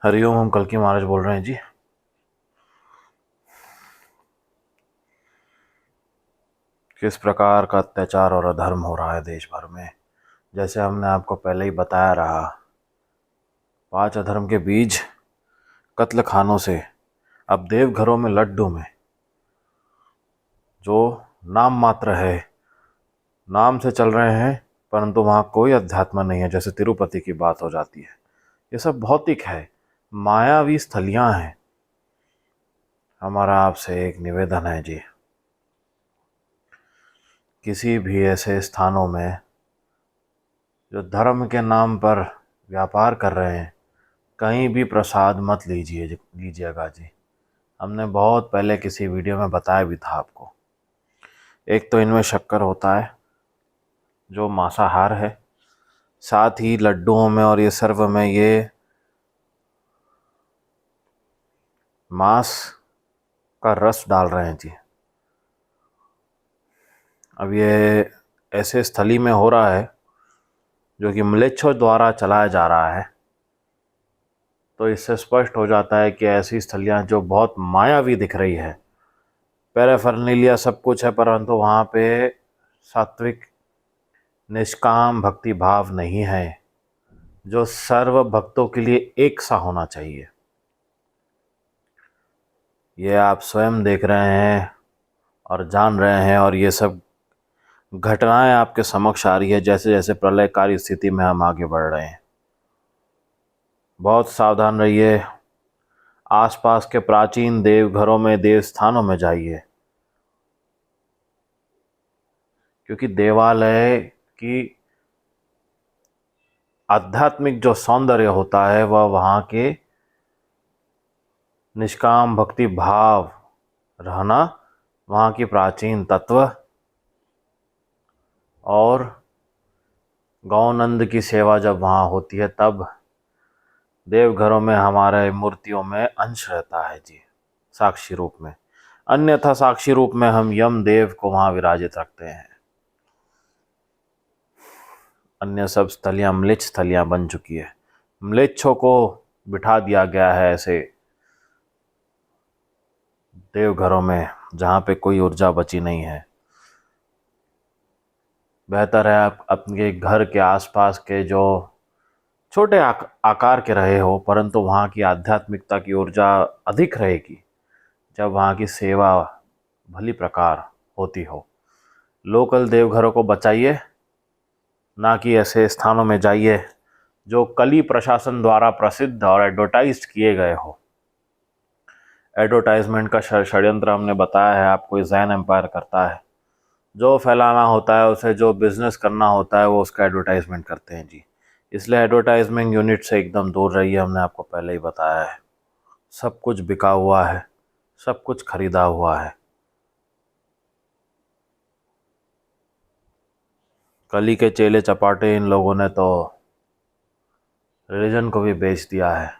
हरिओम, हम कल की महाराज बोल रहे हैं जी। किस प्रकार का अत्याचार और अधर्म हो रहा है देश भर में। जैसे हमने आपको पहले ही बताया रहा, 5 अधर्म के बीज कत्ल खानों से अब देवघरों में लड्डू में जो नाम मात्र है, नाम से चल रहे हैं, परंतु वहाँ कोई अध्यात्म नहीं है। जैसे तिरुपति की बात हो जाती है, ये सब भौतिक है, मायावी स्थलियाँ हैं। हमारा आपसे एक निवेदन है जी, किसी भी ऐसे स्थानों में जो धर्म के नाम पर व्यापार कर रहे हैं, कहीं भी प्रसाद मत लीजिएगा जी। हमने बहुत पहले किसी वीडियो में बताया भी था आपको। एक तो इनमें शक्कर होता है जो मांसाहार है, साथ ही लड्डुओं में और ये सर्व में ये मांस का रस डाल रहे हैं जी। अब ये ऐसे स्थली में हो रहा है जो कि म्लेच्छों द्वारा चलाया जा रहा है, तो इससे स्पष्ट हो जाता है कि ऐसी स्थलियाँ जो बहुत मायावी दिख रही है, पैराफर्नेलिया सब कुछ है, परंतु वहाँ पे सात्विक निष्काम भक्ति भाव नहीं है, जो सर्व भक्तों के लिए एक सा होना चाहिए। ये आप स्वयं देख रहे हैं और जान रहे हैं, और ये सब घटनाएं आपके समक्ष आ रही है जैसे जैसे प्रलयकारी स्थिति में हम आगे बढ़ रहे हैं। बहुत सावधान रहिए। आसपास के प्राचीन देवघरों में, देव स्थानों में जाइए, क्योंकि देवालय की आध्यात्मिक जो सौंदर्य होता है वह वहाँ के निष्काम भक्ति भाव रहना, वहाँ की प्राचीन तत्व और गौनंद की सेवा जब वहाँ होती है, तब देवघरों में हमारे मूर्तियों में अंश रहता है जी, साक्षी रूप में। अन्यथा साक्षी रूप में हम यम देव को वहाँ विराजित रखते हैं। अन्य सब स्थलियाँ म्लेच्छ स्थलियाँ बन चुकी है। म्लेच्छों को बिठा दिया गया है ऐसे देवघरों में जहाँ पे कोई ऊर्जा बची नहीं है। बेहतर है आप अपने घर के आसपास के जो छोटे आकार के रहे हो, परंतु वहाँ की आध्यात्मिकता की ऊर्जा अधिक रहेगी जब वहाँ की सेवा भली प्रकार होती हो। लोकल देवघरों को बचाइए, ना कि ऐसे स्थानों में जाइए जो कली प्रशासन द्वारा प्रसिद्ध और एडवर्टाइज्ड किए गए हो। एडवर्टाइजमेंट का षड्यंत्र हमने बताया है आपको, जैन एम्पायर करता है। जो फैलाना होता है उसे, जो बिजनेस करना होता है वो उसका एडवर्टाइजमेंट करते हैं जी। इसलिए एडवर्टाइजमेंट यूनिट से एकदम दूर रहिए, हमने आपको पहले ही बताया है। सब कुछ बिका हुआ है, सब कुछ खरीदा हुआ है। कली के चेले चपाटे इन लोगों ने तो रिलीजन को भी बेच दिया है।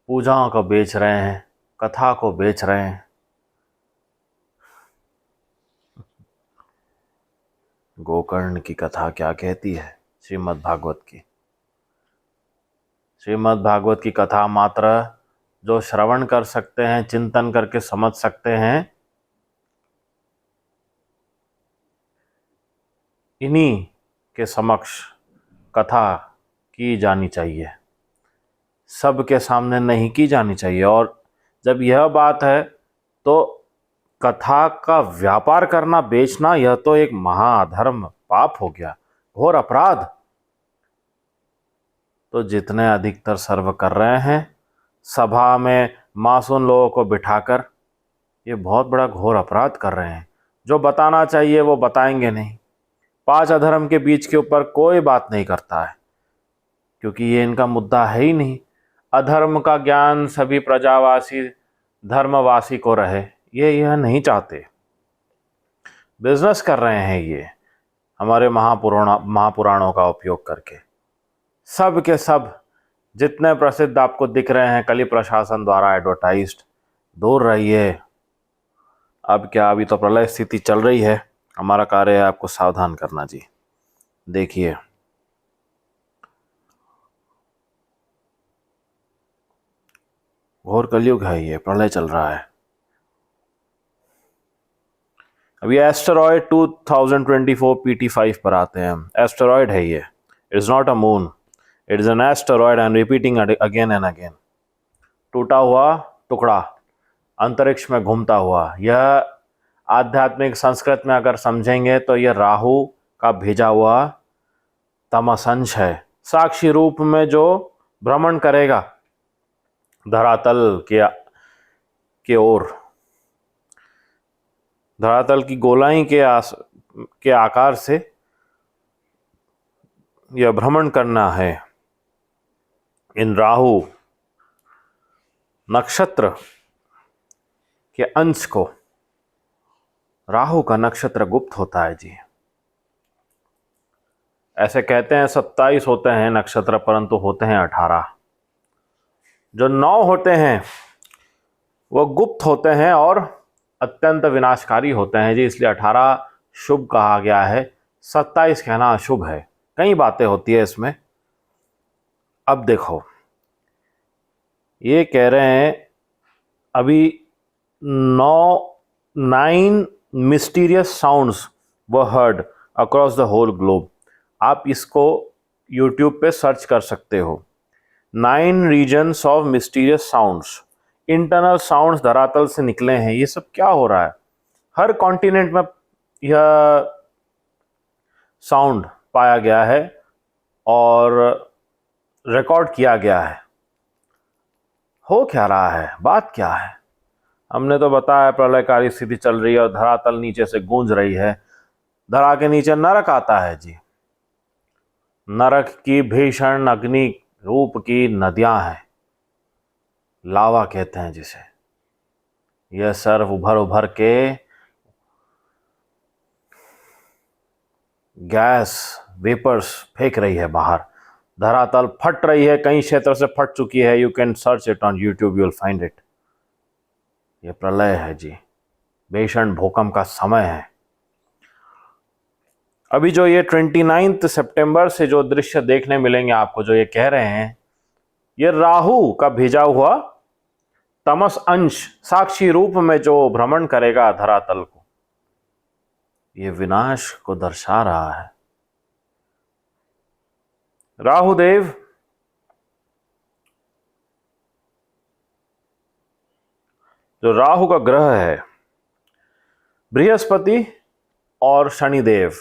पूजाओं को बेच रहे हैं, कथा को बेच रहे हैं। गोकर्ण की कथा क्या कहती है श्रीमद् भागवत की? श्रीमद् भागवत की कथा मात्र जो श्रवण कर सकते हैं, चिंतन करके समझ सकते हैं, इन्हीं के समक्ष कथा की जानी चाहिए, सबके सामने नहीं की जानी चाहिए। और जब यह बात है तो कथा का व्यापार करना, बेचना, यह तो एक महाधर्म पाप हो गया, घोर अपराध। तो जितने अधिकतर सर्व कर रहे हैं सभा में मासूम लोगों को बिठाकर, ये बहुत बड़ा घोर अपराध कर रहे हैं। जो बताना चाहिए वो बताएंगे नहीं। 5 अधर्म के बीच के ऊपर कोई बात नहीं करता है, क्योंकि ये इनका मुद्दा है ही नहीं। अधर्म का ज्ञान सभी प्रजावासी धर्मवासी को रहे, ये यह नहीं चाहते। बिजनेस कर रहे हैं ये हमारे महापुराणों का उपयोग करके। सब के सब जितने प्रसिद्ध आपको दिख रहे हैं कली प्रशासन द्वारा एडवर्टाइज्ड, दूर रहिए। अब क्या, अभी तो प्रलय स्थिति चल रही है, हमारा कार्य है आपको सावधान करना जी। देखिए, घोर कलयुग है, ये प्रलय चल रहा है। अभी एस्टेरॉयड 2024 PT5 पर आते हैं हम। एस्टेरॉयड है ये, it is not a moon, it is an asteroid and repeating again and again. टूटा हुआ टुकड़ा अंतरिक्ष में घूमता हुआ, यह आध्यात्मिक संस्कृत में अगर समझेंगे तो यह राहु का भेजा हुआ तमसंश है, साक्षी रूप में जो भ्रमण करेगा धरातल के ओर। धरातल की गोलाई के आकार से यह भ्रमण करना है। इन राहु नक्षत्र के अंश को, राहु का नक्षत्र गुप्त होता है जी। ऐसे कहते हैं 27 होते हैं नक्षत्र, परंतु होते हैं 18। जो 9 होते हैं वो गुप्त होते हैं और अत्यंत विनाशकारी होते हैं जी, इसलिए 18 शुभ कहा गया है, 27 कहना अशुभ है। कई बातें होती है इसमें। अब देखो, ये कह रहे हैं अभी 9 mysterious sounds were heard across the whole globe. आप इसको YouTube पे सर्च कर सकते हो। 9 reasons of mysterious sounds, internal sounds धरातल से निकले हैं। ये सब क्या हो रहा है? हर कॉन्टिनेंट में यह साउंड पाया गया है और रिकॉर्ड किया गया है। हो क्या रहा है, बात क्या है? हमने तो बताया प्रलयकारी स्थिति चल रही है और धरातल नीचे से गूंज रही है। धरा के नीचे नरक आता है जी। नरक की भीषण अग्नि रूप की नदियां हैं, लावा कहते हैं जिसे। यह सर्व उभर उभर के गैस वेपर्स फेंक रही है बाहर। धरातल फट रही है, कई क्षेत्र से फट चुकी है। You can search it on YouTube, you will find it. ये प्रलय है जी, भीषण भूकंप का समय है। अभी जो ये 29 सितंबर से जो दृश्य देखने मिलेंगे आपको, जो ये कह रहे हैं, ये राहु का भेजा हुआ तमस अंश साक्षी रूप में जो भ्रमण करेगा धरातल को, ये विनाश को दर्शा रहा है। राहुदेव जो राहु का ग्रह है, बृहस्पति और शनिदेव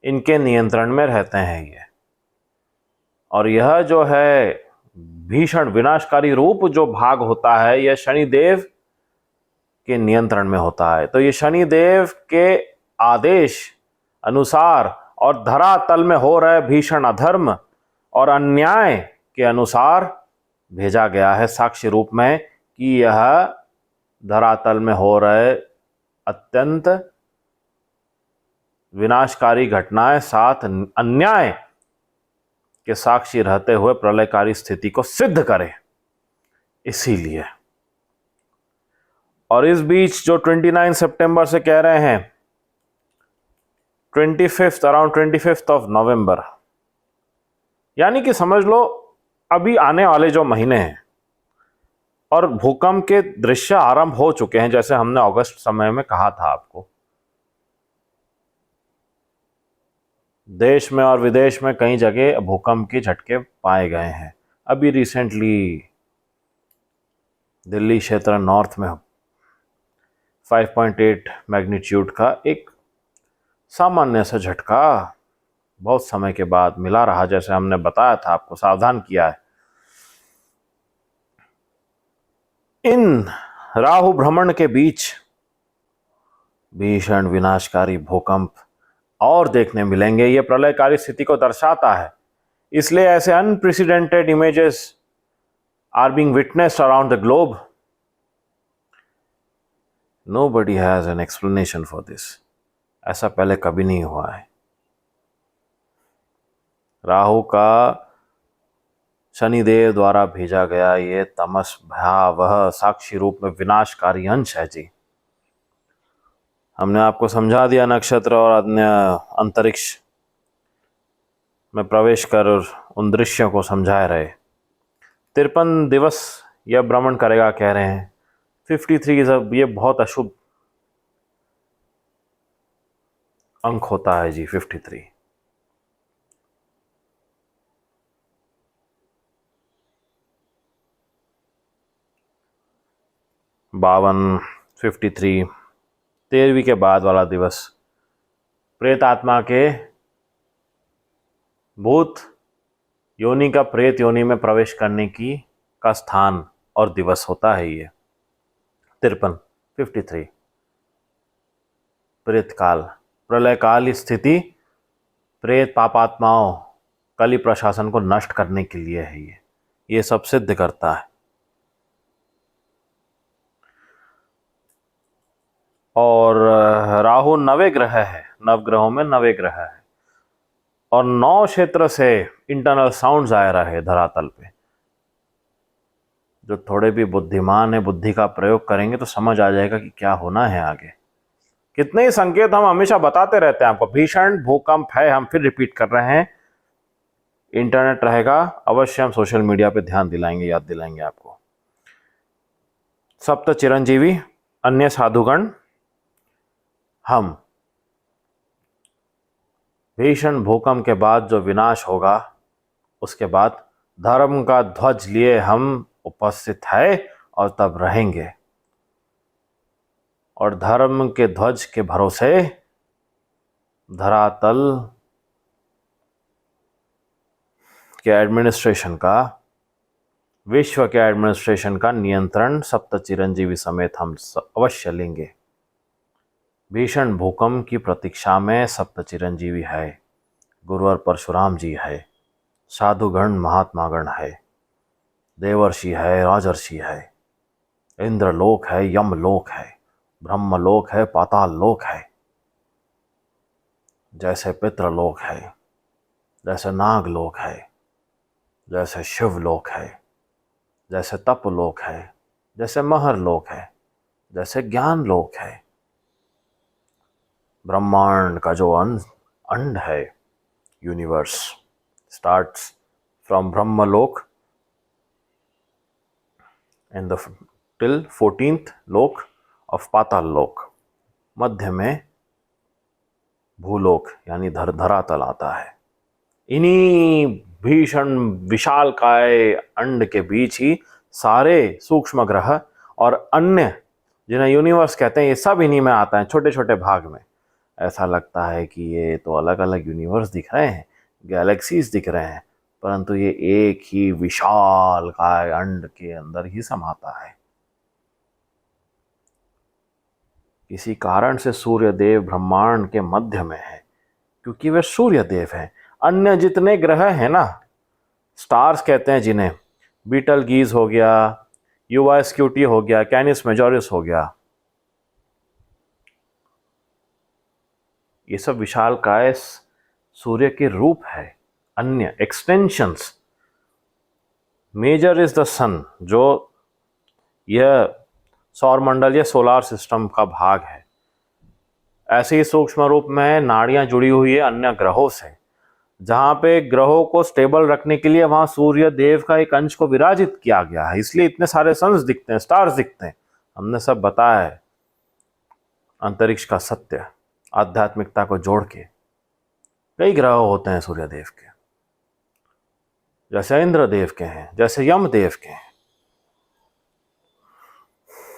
इनके नियंत्रण में रहते हैं ये। और यह जो है भीषण विनाशकारी रूप जो भाग होता है, यह शनिदेव के नियंत्रण में होता है। तो ये शनिदेव के आदेश अनुसार और धरातल में हो रहे भीषण अधर्म और अन्याय के अनुसार भेजा गया है साक्षी रूप में कि यह धरातल में हो रहे अत्यंत विनाशकारी घटनाएं साथ अन्याय के साक्षी रहते हुए प्रलयकारी स्थिति को सिद्ध करे, इसीलिए। और इस बीच जो 29 सितंबर से कह रहे हैं, 25 ऑफ नवंबर, यानी कि समझ लो अभी आने वाले जो महीने हैं, और भूकंप के दृश्य आरंभ हो चुके हैं, जैसे हमने अगस्त समय में कहा था आपको। देश में और विदेश में कई जगह भूकंप के झटके पाए गए हैं। अभी रिसेंटली दिल्ली क्षेत्र नॉर्थ में 5.8 मैग्नीट्यूड का एक सामान्य सा झटका बहुत समय के बाद मिला रहा, जैसे हमने बताया था आपको, सावधान किया है। इन राहु भ्रमण के बीच भीषण विनाशकारी भूकंप और देखने मिलेंगे। ये प्रलयकारी स्थिति को दर्शाता है, इसलिए ऐसे unprecedented images are being witnessed around the globe. Nobody has an explanation for this. ऐसा पहले कभी नहीं हुआ है। राहु का शनिदेव द्वारा भेजा गया ये तमस भयावह साक्षी रूप में विनाशकारी अंश है जी। हमने आपको समझा दिया, नक्षत्र और अन्य अंतरिक्ष में प्रवेश कर उन दृश्यों को समझाए रहे। 53 दिवस यह भ्रमण करेगा कह रहे हैं। 53 ये बहुत अशुभ अंक होता है जी 53। बावन 53 13वीं के बाद वाला दिवस प्रेत आत्मा के भूत योनि का प्रेत योनि में प्रवेश करने की का स्थान और दिवस होता है ये 53 प्रेत काल प्रलय काल स्थिति प्रेत पापात्माओं कली प्रशासन को नष्ट करने के लिए है ये सब सिद्ध करता है। और राहु 9वें ग्रह है, नवग्रहों में 9वें ग्रह है और 9 क्षेत्र से इंटरनल साउंड्स आ रहे हैं धरातल पे। जो थोड़े भी बुद्धिमान है, बुद्धि का प्रयोग करेंगे तो समझ आ जाएगा कि क्या होना है आगे। कितने ही संकेत हम हमेशा बताते रहते हैं आपको। भीषण भूकंप है, हम फिर रिपीट कर रहे हैं। इंटरनेट रहेगा अवश्य, हम सोशल मीडिया पे ध्यान दिलाएंगे, याद दिलाएंगे आपको। सप्त चिरंजीवी अन्य साधुगण हम भीषण भूकंप के बाद जो विनाश होगा उसके बाद धर्म का ध्वज लिए हम उपस्थित है और तब रहेंगे। और धर्म के ध्वज के भरोसे धरातल के एडमिनिस्ट्रेशन का, विश्व के एडमिनिस्ट्रेशन का नियंत्रण सप्त चिरंजीवी समेत हम अवश्य लेंगे। भीषण भूकंप की प्रतीक्षा में सप्त चिरंजीवी है, गुरुवर परशुराम जी है, साधुगण महात्मागण है, देवर्षि है, राजर्षि है, इंद्रलोक है, यमलोक है, ब्रह्मलोक है, पाताल लोक है, जैसे पितृलोक है, जैसे नागलोक है, जैसे शिवलोक है, जैसे तपलोक है, जैसे महरलोक है, जैसे ज्ञान लोक है। ब्रह्मांड का जो अंड है, universe starts from Brahmalok in the till 14th लोक ऑफ पाताल लोक। मध्य में भूलोक यानी धरातल आता है। इन्हीं भीषण विशालकाय अंड के बीच ही सारे सूक्ष्म ग्रह और अन्य जिन्हें यूनिवर्स कहते हैं, ये सब इन्हीं में आता है, छोटे छोटे भाग में। ऐसा लगता है कि ये तो अलग अलग यूनिवर्स दिख रहे हैं, गैलेक्सीज दिख रहे हैं, परंतु ये एक ही विशालकाय अंड के अंदर ही समाता है। किसी कारण से सूर्य देव ब्रह्मांड के मध्य में है, क्योंकि वे सूर्य देव हैं। अन्य जितने ग्रह हैं ना, स्टार्स कहते हैं जिन्हें, बीटल गीज हो गया, युवा स्क्यूटी हो गया, कैनिस मेजोरिस हो गया, ये सब विशालकाय सूर्य के रूप है, अन्य एक्सटेंशंस। मेजर इज द सन, जो यह सौरमंडल या सोलार सिस्टम का भाग है। ऐसे ही सूक्ष्म रूप में नाड़ियां जुड़ी हुई है अन्य ग्रहों से। जहां पे ग्रहों को स्टेबल रखने के लिए वहां सूर्य देव का एक अंश को विराजित किया गया है, इसलिए इतने सारे सन्स दिखते हैं, स्टार्स दिखते हैं। हमने सब बताया है अंतरिक्ष का सत्य, आध्यात्मिकता को जोड़ के। कई ग्रह होते हैं सूर्य देव के, जैसे इंद्र देव के हैं, जैसे यम देव के हैं,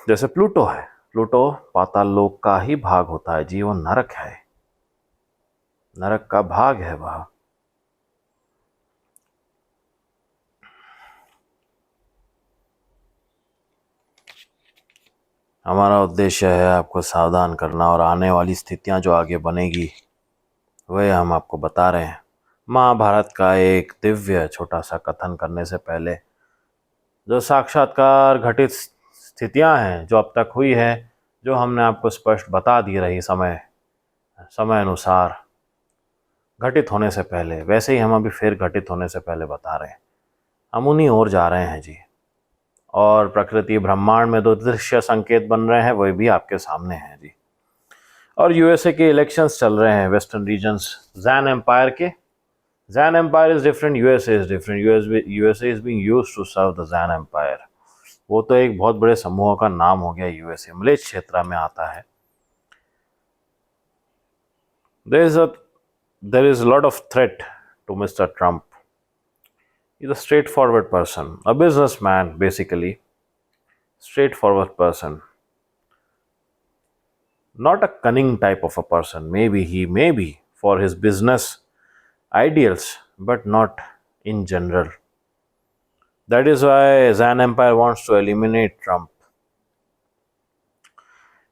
जैसे प्लूटो है। प्लूटो पाताल लोक का ही भाग होता है जी, वो नरक है, नरक का भाग है वह। हमारा उद्देश्य है आपको सावधान करना, और आने वाली स्थितियां जो आगे बनेगी वह हम आपको बता रहे हैं। महाभारत का एक दिव्य छोटा सा कथन करने से पहले, जो साक्षात्कार घटित स्थितियां हैं जो अब तक हुई है, जो हमने आपको स्पष्ट बता दी रही समय अनुसार घटित होने से पहले, वैसे ही हम अभी फिर घटित होने से पहले बता रहे हैं। हम उन्हीं ओर जा रहे हैं जी। और प्रकृति ब्रह्मांड में दो दृश्य संकेत बन रहे हैं, वही भी आपके सामने हैं जी। और यूएसए के इलेक्शंस चल रहे हैं, वेस्टर्न रीजन्स, जैन एम्पायर के। Jain empire is different, USA is different. USA is being used to serve the Jain empire. वो तो एक बहुत बड़े समूह का नाम हो गया यूएसए, मलेच क्षेत्र में आता है। There is a lot of threat to Mr. Trump. He's a straightforward person, a businessman basically, straightforward person. Not a cunning type of a person. Maybe he may be for his business ideals, but not in general. That is why Zan Empire wants to eliminate Trump.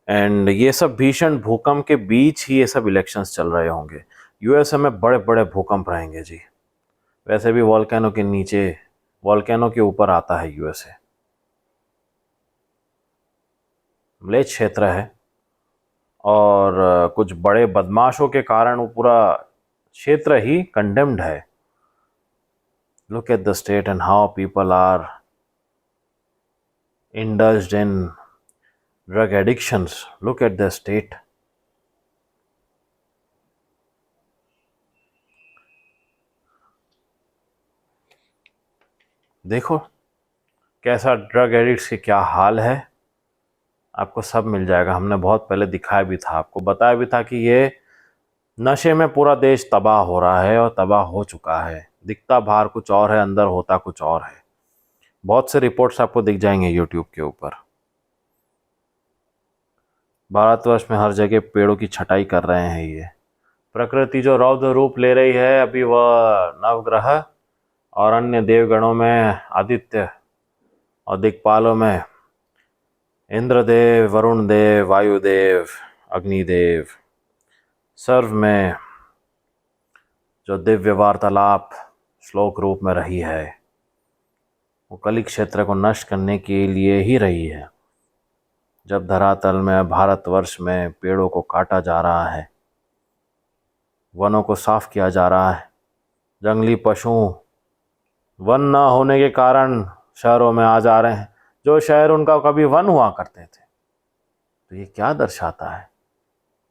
And ये सब भीषण भूकंप के बीच ही ये सब elections चल रहे होंगे। यूएसए में बड़े बड़े भूकंप रहेंगे जी। वैसे भी वॉल्केनो के नीचे, वॉल्केनो के ऊपर आता है यूएसए। मलेच क्षेत्र है और कुछ बड़े बदमाशों के कारण वो पूरा क्षेत्र ही कंडेम्ड है। Look at the state and how people are indulged in drug addictions. Look at the state. देखो कैसा ड्रग एडिक्ट्स के क्या हाल है। आपको सब मिल जाएगा। हमने बहुत पहले दिखाया भी था, आपको बताया भी था कि ये नशे में पूरा देश तबाह हो रहा है और तबाह हो चुका है। दिखता बाहर कुछ और है, अंदर होता कुछ और है। बहुत से रिपोर्ट्स आपको दिख जाएंगे यूट्यूब के ऊपर। भारतवर्ष में हर जगह पेड़ों की छटाई कर रहे हैं। ये प्रकृति जो रौद्र रूप ले रही है, अभी वह नवग्रह और अन्य देवगणों में आदित्य और दिक्पालों में इंद्रदेव, वरुण देव, वायुदेव, अग्निदेव, सर्व में जो दिव्य वार्तालाप श्लोक रूप में रही है, वो कली क्षेत्र को नष्ट करने के लिए ही रही है। जब धरातल में, भारतवर्ष में पेड़ों को काटा जा रहा है, वनों को साफ किया जा रहा है, जंगली पशु वन न होने के कारण शहरों में आ जा रहे हैं, जो शहर उनका कभी वन हुआ करते थे। तो ये क्या दर्शाता है?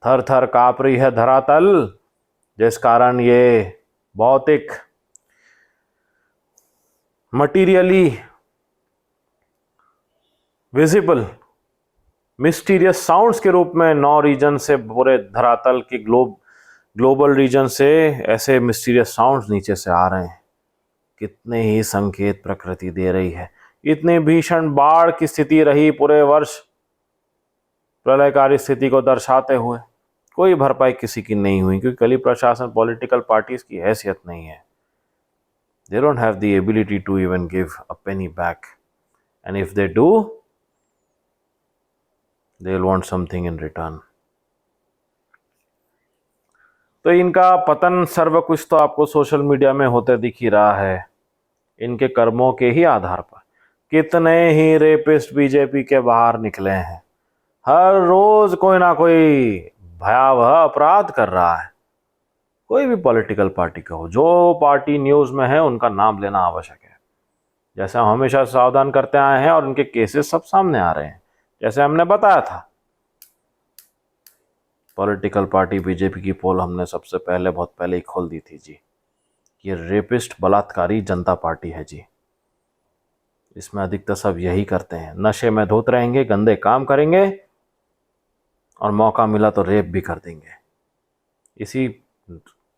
थर थर काँप रही है धरातल, जिस कारण ये भौतिक, मटीरियली विजिबल मिस्टीरियस साउंड्स के रूप में 9 रीजन से, पूरे धरातल के ग्लोबल रीजन से ऐसे मिस्टीरियस साउंड्स नीचे से आ रहे हैं। कितने ही संकेत प्रकृति दे रही है। इतनी भीषण बाढ़ की स्थिति रही पूरे वर्ष, प्रलयकारी स्थिति को दर्शाते हुए। कोई भरपाई किसी की नहीं हुई, क्योंकि कली प्रशासन पॉलिटिकल पार्टीज की हैसियत नहीं है। They don't have the ability to even give a penny back, and if they do, they'll want something in return. तो इनका पतन सर्व कुछ तो आपको सोशल मीडिया में होते दिख ही रहा है। इनके कर्मों के ही आधार पर कितने ही रेपिस्ट बीजेपी के बाहर निकले हैं। हर रोज कोई ना कोई भयावह अपराध कर रहा है। कोई भी पॉलिटिकल पार्टी का हो, जो पार्टी न्यूज में है उनका नाम लेना आवश्यक है। जैसे हम हमेशा सावधान करते आए हैं और उनके केसेस सब सामने आ रहे हैं। जैसे हमने बताया था, पॉलिटिकल पार्टी बीजेपी की पोल हमने सबसे पहले, बहुत पहले ही खोल दी थी जी। ये रेपिस्ट बलात्कारी जनता पार्टी है जी। इसमें अधिकतर सब यही करते हैं, नशे में धुत रहेंगे, गंदे काम करेंगे और मौका मिला तो रेप भी कर देंगे। इसी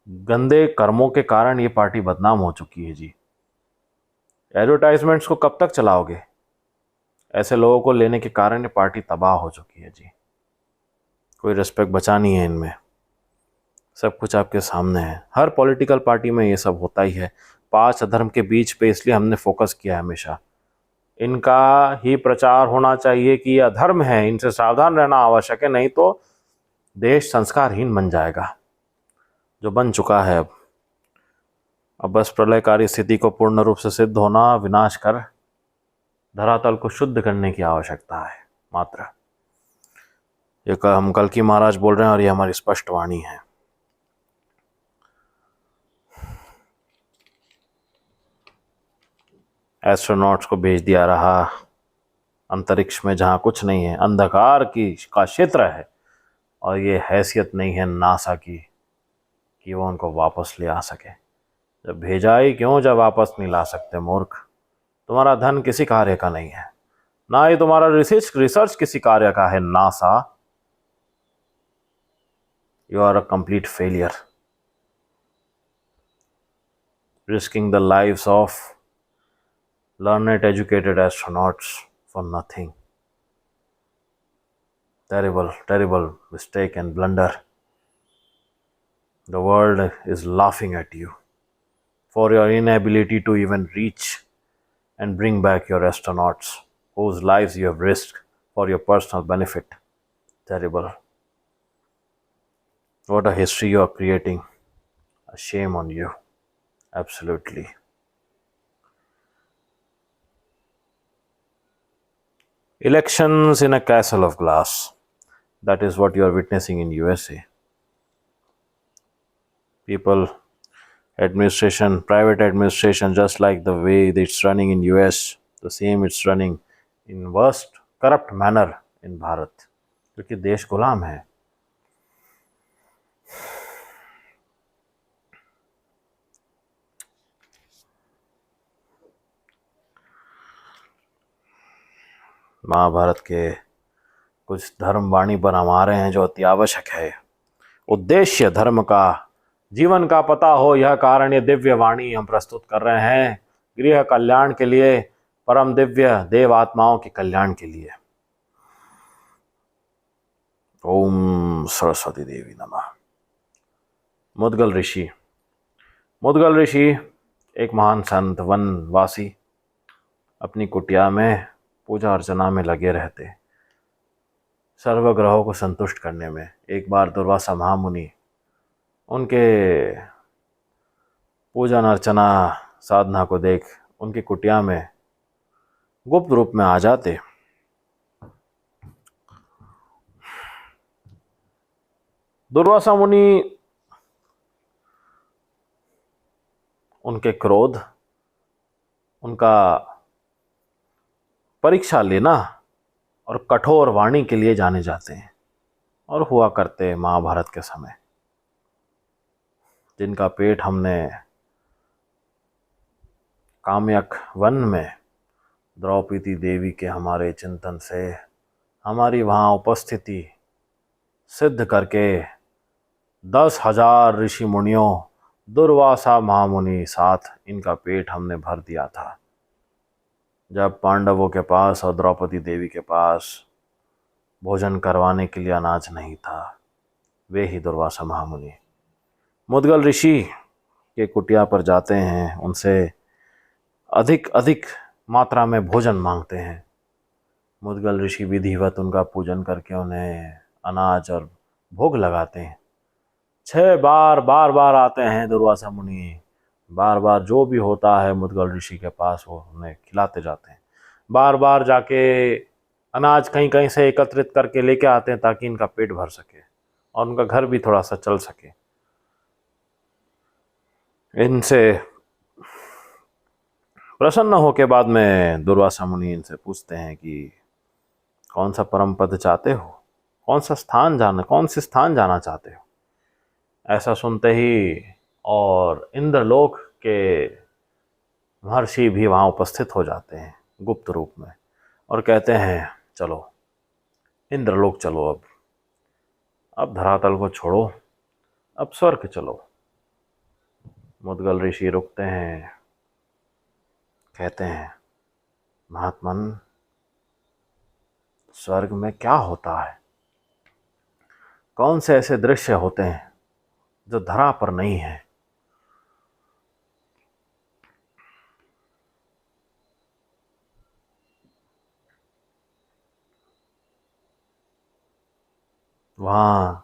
गंदे कर्मों के कारण ये पार्टी बदनाम हो चुकी है जी। एडवर्टाइजमेंट्स को कब तक चलाओगे? ऐसे लोगों को लेने के कारण ये पार्टी तबाह हो चुकी है जी। कोई रिस्पेक्ट बचा नहीं है इनमें। सब कुछ आपके सामने है। हर पॉलिटिकल पार्टी में ये सब होता ही है। 5 अधर्म के बीच पे इसलिए हमने फोकस किया है हमेशा। इनका ही प्रचार होना चाहिए कि ये अधर्म है, इनसे सावधान रहना आवश्यक है, नहीं तो देश संस्कारहीन बन जाएगा, जो बन चुका है अब बस प्रलयकारी स्थिति को पूर्ण रूप से सिद्ध होना, विनाश कर धरातल को शुद्ध करने की आवश्यकता है मात्र। ये हम कल्कि महाराज बोल रहे हैं और ये हमारी स्पष्ट वाणी है। एस्ट्रोनॉट्स को भेज दिया रहा अंतरिक्ष में, जहाँ कुछ नहीं है, अंधकार का क्षेत्र है, और ये हैसियत नहीं है नासा की कि वो उनको वापस ले आ सके। जब भेजा ही क्यों, जब वापस नहीं ला सकते मूर्ख। तुम्हारा धन किसी कार्य का नहीं है। ना ही तुम्हारा रिसर्च किसी कार्य का है। NASA, you are a complete failure, risking the lives of learned educated astronauts for nothing. Terrible mistake and blunder. The world is laughing at you for your inability to even reach and bring back your astronauts whose lives you have risked for your personal benefit. Terrible. What a history you are creating. A shame on you. Absolutely. Elections in a castle of glass. That is what you are witnessing in USA. People, administration, private administration, just like the way it's running in US, the same it's running in worst corrupt manner in Bharat, क्योंकि देश गुलाम है। महाभारत के कुछ धर्म वाणी पर हम आ रहे हैं जो अति आवश्यक है। उद्देश्य धर्म का, जीवन का पता हो, यह कारण ये दिव्य वाणी हम प्रस्तुत कर रहे हैं, गृह कल्याण के लिए, परम दिव्य देव आत्माओं के कल्याण के लिए। ओम सरस्वती देवी नमः। मुद्गल ऋषि एक महान संत, वनवासी, अपनी कुटिया में पूजा अर्चना में लगे रहते, सर्वग्रहों को संतुष्ट करने में। एक बार दुर्वासा महामुनि उनके पूजन अर्चना साधना को देख उनकी कुटिया में गुप्त रूप में आ जाते। दुर्वासा मुनि उनके क्रोध, उनका परीक्षा लेना और कठोर वाणी के लिए जाने जाते हैं, और हुआ करते महाभारत के समय, जिनका पेट हमने काम्यक वन में द्रौपदी देवी के हमारे चिंतन से, हमारी वहाँ उपस्थिति सिद्ध करके 10,000 ऋषि मुनियों, दुर्वासा महामुनि साथ इनका पेट हमने भर दिया था। जब पांडवों के पास और द्रौपदी देवी के पास भोजन करवाने के लिए अनाज नहीं था, वे ही दुर्वासा महामुनि मुद्गल ऋषि के कुटिया पर जाते हैं, उनसे अधिक मात्रा में भोजन मांगते हैं। मुद्गल ऋषि विधिवत उनका पूजन करके उन्हें अनाज और भोग लगाते हैं। 6 बार आते हैं दुर्वासा मुनि, बार जो भी होता है मुद्गल ऋषि के पास वो उन्हें खिलाते जाते हैं। बार जाके अनाज कहीं से एकत्रित करके लेके आते हैं ताकि इनका पेट भर सके और उनका घर भी थोड़ा सा चल सके। इनसे प्रसन्न होके बाद में दुर्वासा मुनि इनसे पूछते हैं कि कौन सा परम पद चाहते हो, कौन से स्थान जाना चाहते हो। ऐसा सुनते ही और इंद्रलोक के महर्षि भी वहाँ उपस्थित हो जाते हैं गुप्त रूप में, और कहते हैं चलो इंद्रलोक चलो, अब धरातल को छोड़ो, अब स्वर्ग चलो। मुद्गल ऋषि रुकते हैं, कहते हैं महात्मन, स्वर्ग में क्या होता है, कौन से ऐसे दृश्य होते हैं जो धरा पर नहीं है। वहां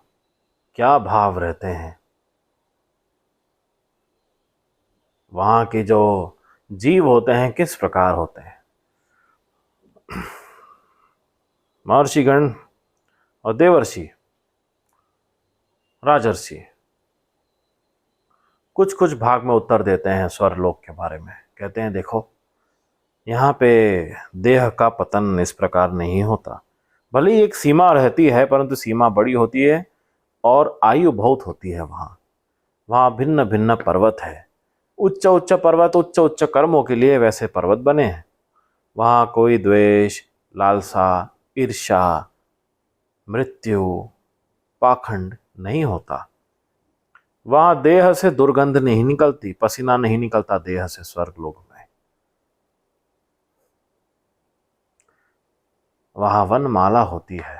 क्या भाव रहते हैं, वहां के जो जीव होते हैं किस प्रकार होते हैं। महर्षिगण और देवर्षि, राजर्षि कुछ भाग में उत्तर देते हैं स्वर्गलोक के बारे में। कहते हैं देखो, यहाँ पे देह का पतन इस प्रकार नहीं होता, भले ही एक सीमा रहती है परंतु सीमा बड़ी होती है और आयु बहुत होती है। वहाँ भिन्न भिन्न पर्वत है, उच्च पर्वत, उच्च कर्मों के लिए वैसे पर्वत बने हैं। वहाँ कोई द्वेष, लालसा, ईर्ष्या, मृत्यु, पाखंड नहीं होता। वहां देह से दुर्गंध नहीं निकलती, पसीना नहीं निकलता देह से स्वर्ग लोक में। वहां वनमाला होती है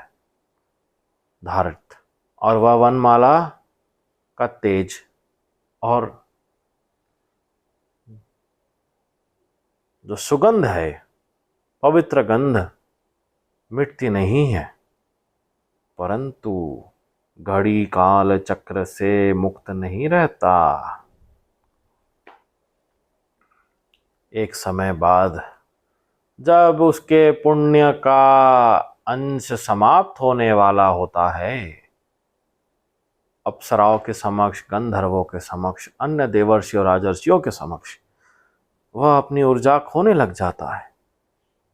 धारित, और वह वनमाला का तेज और जो सुगंध है, पवित्र गंध, मिटती नहीं है, परंतु घड़ी काल चक्र से मुक्त नहीं रहता। एक समय बाद जब उसके पुण्य का अंश समाप्त होने वाला होता है, अप्सराओं के समक्ष, गंधर्वों के समक्ष, अन्य देवर्षि और राजर्षियों के समक्ष वह अपनी ऊर्जा खोने लग जाता है।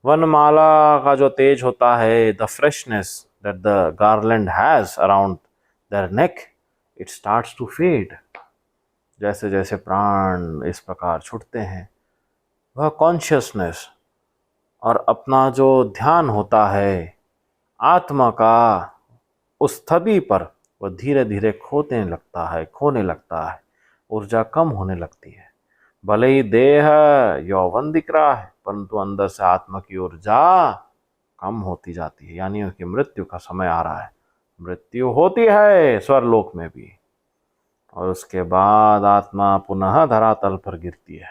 वनमाला का जो तेज होता है, the freshness that the garland has around their neck, it starts to fade. जैसे जैसे प्राण इस प्रकार छूटते हैं, वह कॉन्शियसनेस और अपना जो ध्यान होता है आत्मा का, उस स्थति पर वह धीरे धीरे खोने लगता है। ऊर्जा कम होने लगती है। भले ही देह यौवन दिख रहा है, परंतु अंदर से आत्मा की ऊर्जा कम होती जाती है, यानी उसकी मृत्यु का समय आ रहा है। मृत्यु होती है स्वर्लोक में भी, और उसके बाद आत्मा पुनः धरातल पर गिरती है,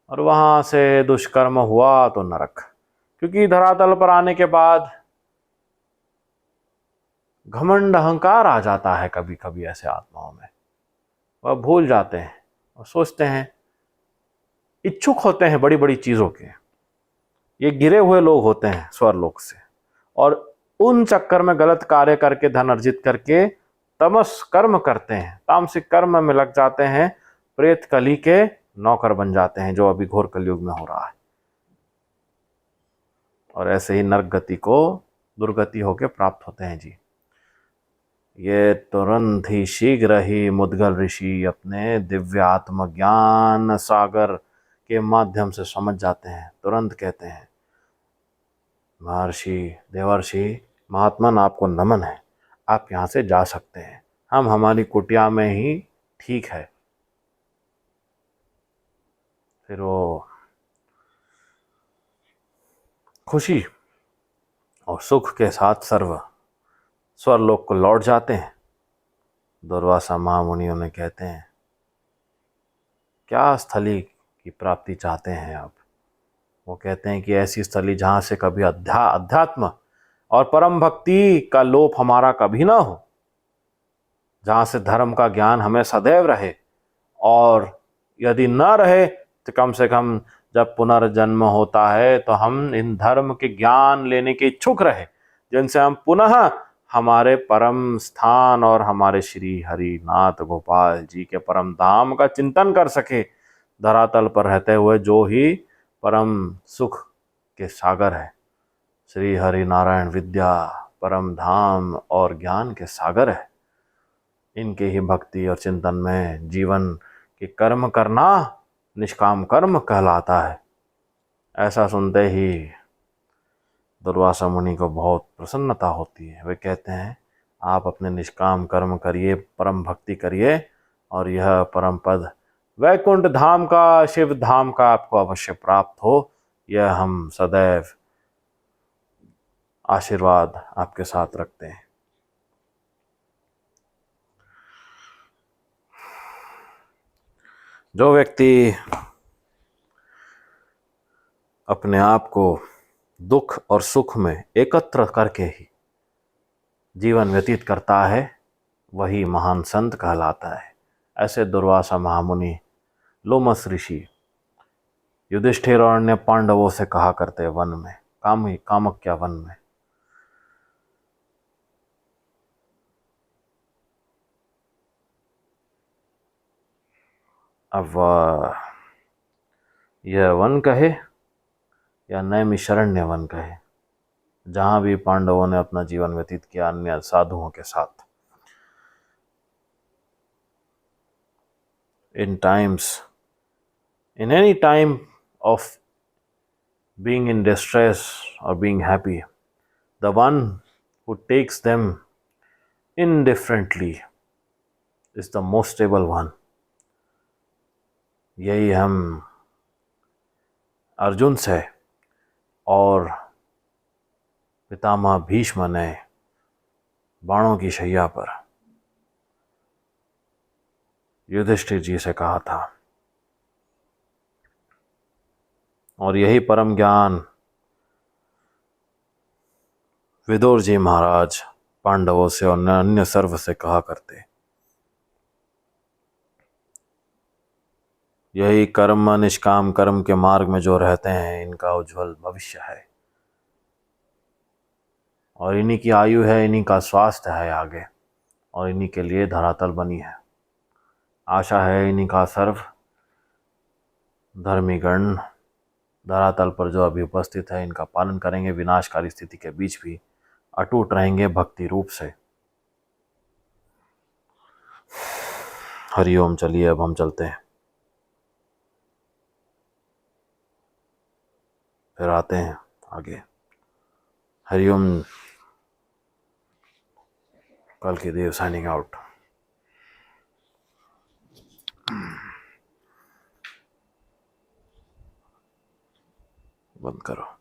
और वहां से दुष्कर्म हुआ तो नरक। क्योंकि धरातल पर आने के बाद घमंड, अहंकार आ जाता है कभी कभी ऐसे आत्माओं में। वह भूल जाते हैं और सोचते हैं, इच्छुक होते हैं बड़ी बड़ी चीजों के। ये गिरे हुए लोग होते हैं स्वरलोक से, और उन चक्कर में गलत कार्य करके, धन अर्जित करके तमस कर्म करते हैं, तामसिक कर्म में लग जाते हैं, प्रेत कली के नौकर बन जाते हैं, जो अभी घोर कलयुग में हो रहा है। और ऐसे ही नरक गति को दुर्गति होके प्राप्त होते हैं जी। ये तुरंत ही, शीघ्र ही मुद्गल ऋषि अपने दिव्य आत्म ज्ञान सागर के माध्यम से समझ जाते हैं। तुरंत कहते हैं, महर्षि, देवर्षि, महात्मन, आपको नमन है, आप यहाँ से जा सकते हैं, हम हमारी कुटिया में ही ठीक है। फिर वो खुशी और सुख के साथ स्वर्लोक को लौट जाते हैं। दुर्वासा महामुनि उन्हें कहते हैं, क्या स्थली की प्राप्ति चाहते हैं आप? वो कहते हैं कि ऐसी स्थली जहाँ से कभी अध्यात्म और परम भक्ति का लोप हमारा कभी ना हो, जहाँ से धर्म का ज्ञान हमें सदैव रहे, और यदि न रहे तो कम से कम जब पुनर्जन्म होता है तो हम इन धर्म के ज्ञान लेने के इच्छुक रहे, जिनसे हम पुनः हमारे परम स्थान और हमारे श्री हरि नाथ गोपाल जी के परम धाम का चिंतन कर सके। धरातल पर रहते हुए जो ही परम सुख के सागर है, श्री हरि नारायण विद्या, परम धाम और ज्ञान के सागर है, इनके ही भक्ति और चिंतन में जीवन के कर्म करना निष्काम कर्म कहलाता है। ऐसा सुनते ही दुर्वासा मुनि को बहुत प्रसन्नता होती है। वे कहते हैं, आप अपने निष्काम कर्म करिए, परम भक्ति करिए, और यह परम पद वैकुंठ धाम का, शिव धाम का आपको अवश्य प्राप्त हो। यह हम सदैव आशीर्वाद आपके साथ रखते हैं। जो व्यक्ति अपने आप को दुख और सुख में एकत्र करके ही जीवन व्यतीत करता है, वही महान संत कहलाता है। ऐसे दुर्वासा महामुनि, लोमस ऋषि युधिष्ठिर और अन्य पांडवों से कहा करते वन में, कामक्या वन में, अब यह वन कहे या नैमिषारण्य वन कहे, जहां भी पांडवों ने अपना जीवन व्यतीत किया अन्य साधुओं के साथ, in any time of being in distress or being happy, the one who takes them indifferently is the most stable one. यही हम अर्जुन से और पितामह भीष्म ने बाणों की शैया पर युधिष्ठिर जी से कहा था, और यही परम ज्ञान विदुर जी महाराज पांडवों से और अन्य सर्व से कहा करते। यही कर्म निष्काम कर्म के मार्ग में जो रहते हैं, इनका उज्जवल भविष्य है, और इन्हीं की आयु है, इन्हीं का स्वास्थ्य है आगे, और इन्हीं के लिए धरातल बनी है। आशा है इन्हीं का सर्व धर्मीगण धरातल पर जो अभी उपस्थित है, इनका पालन करेंगे, विनाशकारी स्थिति के बीच भी अटूट रहेंगे भक्ति रूप से। हरिओम। चलिए अब हम चलते हैं, फिर आते हैं आगे। हरिओम। कल की देव साइनिंग आउट। बंद करो।